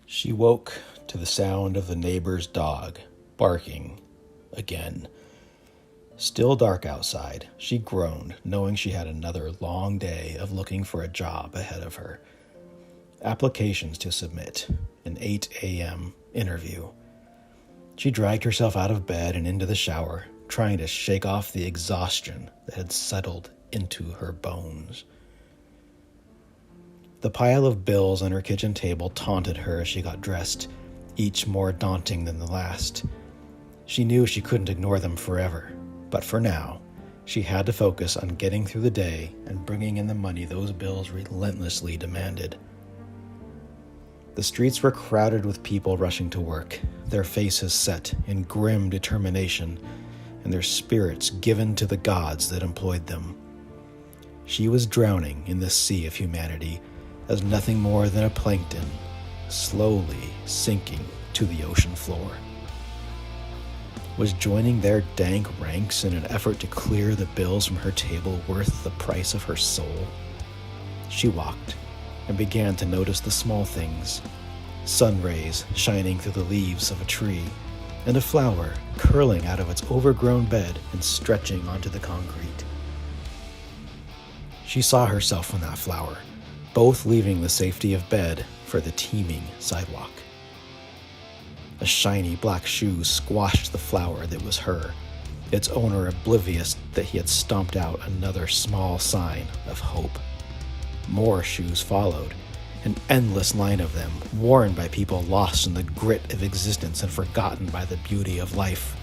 She woke to the sound of the neighbor's dog barking again. Still dark outside, she groaned, knowing she had another long day of looking for a job ahead of her. Applications to submit, an 8 a.m. interview. She dragged herself out of bed and into the shower, trying to shake off the exhaustion that had settled into her bones. The pile of bills on her kitchen table taunted her as she got dressed, each more daunting than the last. She knew she couldn't ignore them forever, but for now, she had to focus on getting through the day and bringing in the money those bills relentlessly demanded. The streets were crowded with people rushing to work, their faces set in grim determination, and their spirits given to the gods that employed them. She was drowning in this sea of humanity as nothing more than a plankton, slowly sinking to the ocean floor. Was joining their dank ranks in an effort to clear the bills from her table worth the price of her soul? She walked and began to notice the small things: sun rays shining through the leaves of a tree, and a flower curling out of its overgrown bed and stretching onto the concrete. She saw herself in that flower, both leaving the safety of bed for the teeming sidewalk. A shiny black shoe squashed the flower that was her, its owner oblivious that he had stomped out another small sign of hope. More shoes followed, an endless line of them, worn by people lost in the grit of existence and forgotten by the beauty of life.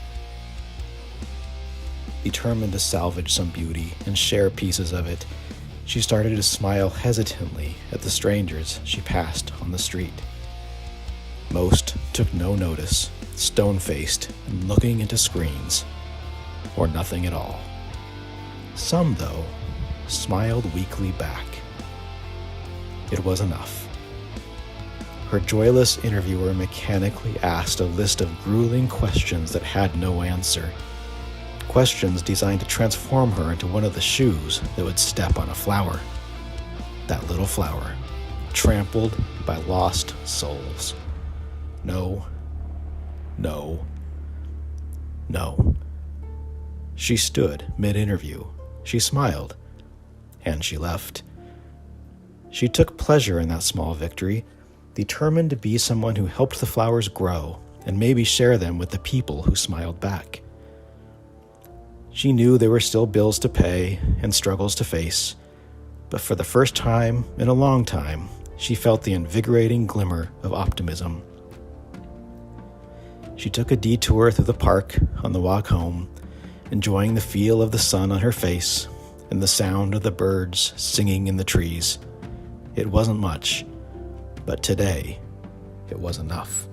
Determined to salvage some beauty and share pieces of it, she started to smile hesitantly at the strangers she passed on the street. Most took no notice, stone-faced and looking into screens, or nothing at all. Some, though, smiled weakly back. It was enough. Her joyless interviewer mechanically asked a list of grueling questions that had no answer. Questions designed to transform her into one of the shoes that would step on a flower. That little flower, trampled by lost souls. No, no, no. She stood mid-interview. She smiled, and she left. She took pleasure in that small victory, determined to be someone who helped the flowers grow and maybe share them with the people who smiled back. She knew there were still bills to pay and struggles to face, but for the first time in a long time, she felt the invigorating glimmer of optimism. She took a detour through the park on the walk home, enjoying the feel of the sun on her face and the sound of the birds singing in the trees. It wasn't much, but today it was enough.